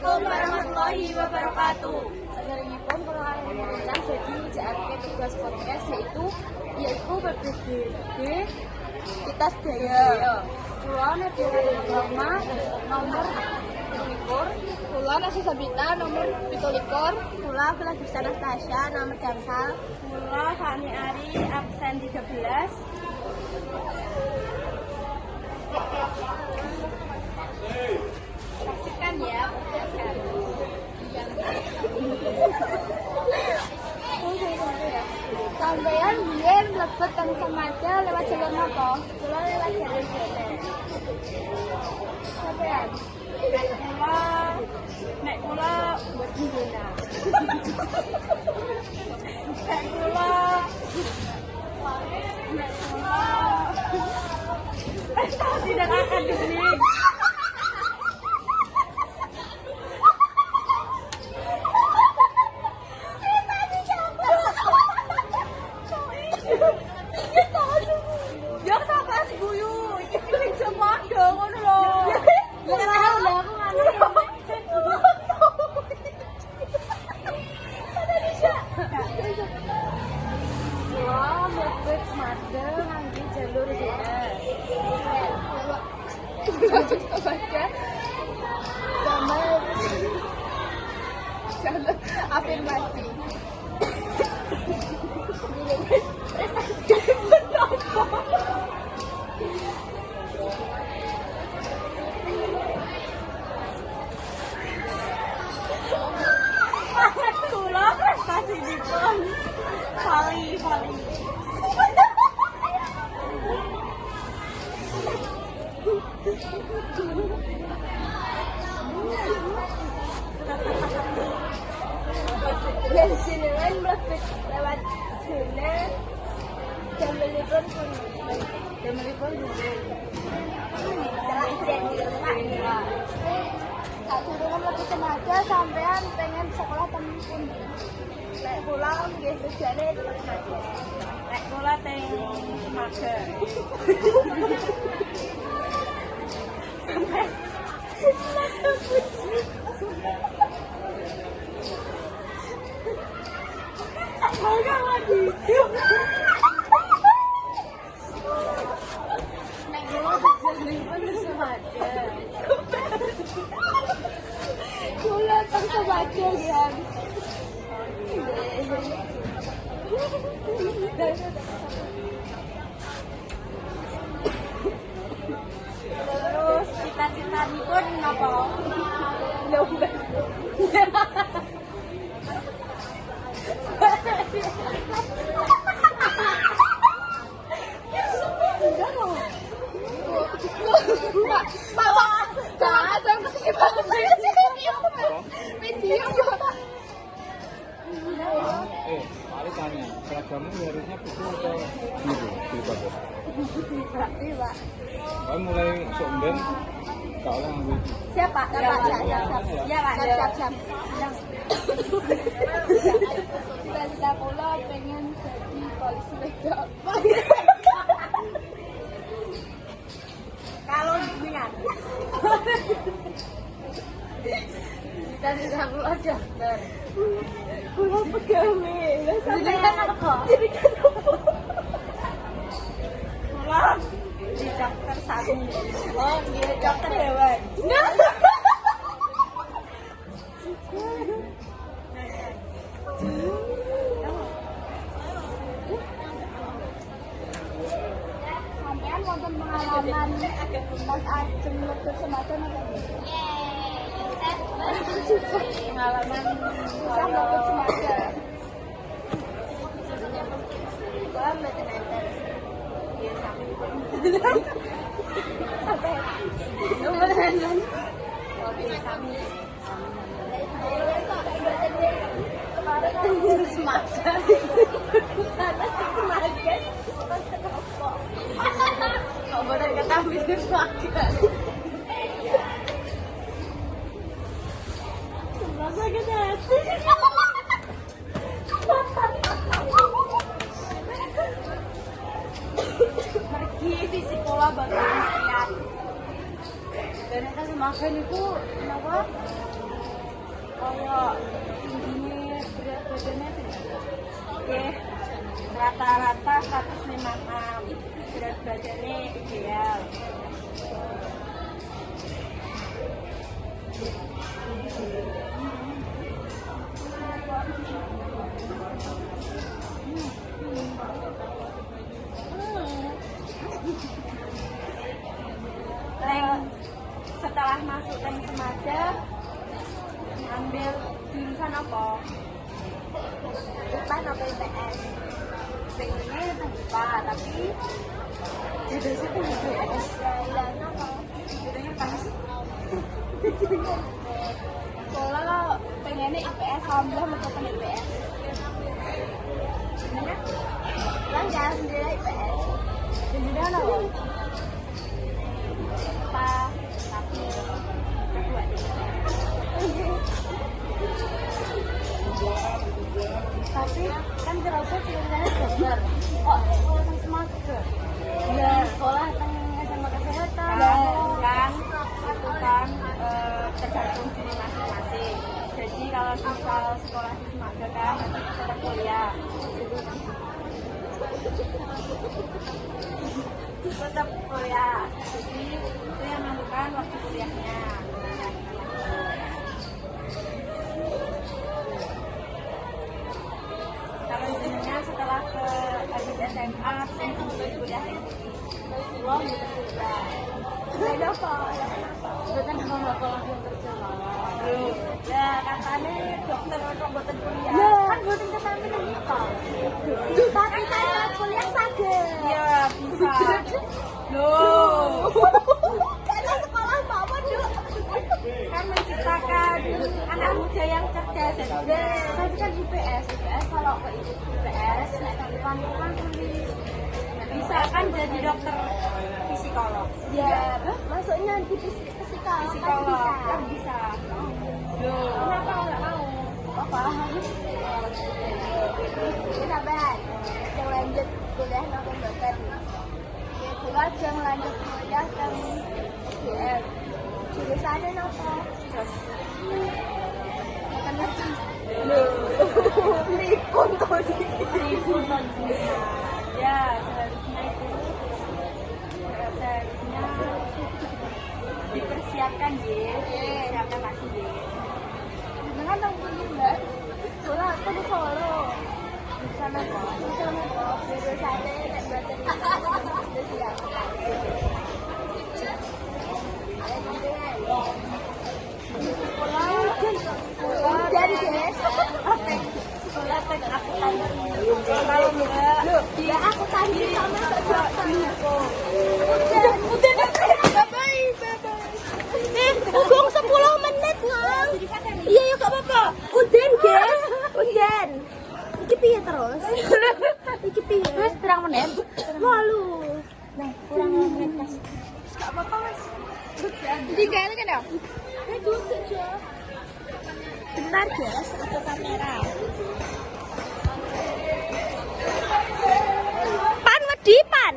Assalamualaikum warahmatullahi wabarakatuh. Saderengipun kula ngundang jadi ngerjaake tugas podcast yaitu PPDB kita sedaya. Kula Nadia Rama nomor 17, kula Nasi Sabita nomor 17, kula Filagisa Anastasia nomor gangsal, Kula Fani Ari absen 13. Saksikan ya podcast kami. Sampeyan biyen mlebet kang Samaja lewat jalur napa? Kula lewat jalur jene. Sampeyan Nek kula buat guna. Nek kula tidak akan disini. Ya sampai si guyu, iki cuma dong ngono lho. ya kan lho aku nganu. Wah, mlebet Samaja ngangge jalur jene. Sama afirmasi. Kula prestasi dipun kali. Jenengan mlebet lewat sini jamanipun tak durungan mlebet Samaja sampean pengen sekolah temen pundi? Nek kula nggih tujuane tetep Samaja. Nek kula teng Samaja. Nek kula tujuanipun Samaja. Kula teng Samaja ya. Terus cita-citanipun napa? Lomba. Mari tanya, seragamnya harusnya putih atau biru di bagus? Pak. Kamu mulai somben, kau yang ambil. Siapa? Siap. Ya, Pak. Siap. Cita-cita kula pengen jadi polisi wedok. Kalau niat. Cita-cita kula dokter. Kula pegawai. Lah Jenengan apa? Kula di dokter satu. Oh, nggih dokter hewan. Sampean wonten pengalaman pas ajeng mlebet Samaja napa? Pengalaman susah mlebet Samaja. Kula mboten enten. Ya sami. Lumayan. Oke, sami. Samaja. Kok boten ketahui Samaja. Sakit hati. Pergi di sekolah baru lihat. Dan kita semakin itu kenapa Kayak tingginya berat badannya oke, rata-rata 156, berat badannya ideal. Setelah masuk tank Semaja, ambil jurusan apa? IPA atau IPS? Pengennya IPA, tapi jurusannya pun IPS. Ya, kenapa? Jurusannya apa sih? Soalnya kalau pengennya IPS, alhamdulillah mau ke IPS. Gimana? Kan jalan sendiri IPS. Jurusan apa? IPA, tapi kedua deh. Tapi kan terasa jurusannya dokter. Oh, sekolah tentang Semaga. Ya, sekolah tentang SMA kesehatan. Kan itu kan tergantung diri masing-masing. Jadi kalau misal sekolah di Semaga kan nanti tetap kuliah, tetap kuliah. Jadi itu yang menentukan waktu kuliahnya. Kalau jenengan setelah ke habis SMA saya kemudian kuliah pulang gitu kuliah. Beda apa? Ya, kenapa? Bukan mau sekolah yang kerja ya katanya dokter kok buatan kuliah. Ya. Kan buatan kesana nikah. Tapi kan kuliah saja. Iya bisa. Loh. Karena sekolah apa dulu? Kan menciptakan anak muda yang cerdas. Tapi kan IPS kalau ke IPS, kan tulis. Bisa kan jadi dokter psikolog. Ya, masuknya di psikolog. Psikolog Kan kan bisa. bisa. Loh. Kenapa nggak mau? Apa? Kita bahas. Yang lanjut kuliah nopo dokter. Ya, dulu aja lanjut kuliah kan UGM. Jurusannya nopo? Terus. Karena Ripun tadi. Ribut konsumen. Ya seharusnya itu seharusnya dipersiapkan ya, dipersiapkan lagi ya. Dengan dong punya mbak. Sekolah aku di Solo. Di sana kok. Di sana kok. Jurusannya nek batin terus ya. Hujan guys. Sekolah tek akuntansi. Kalau enggak, Ya aku tadi sama dokter. udah Bye bye. Tunggu 10 menit ngang. Iya ya gak apa-apa. Udan guys. Udan. Iki piye terus? Iki piye? Terus terang menit. Malu. Nah, kurang menit Mas. Gak apa-apa mas. Jadi kayak kan ya? Ya duduk aja. Bentar guys, aku kamera. Pan wedi pan.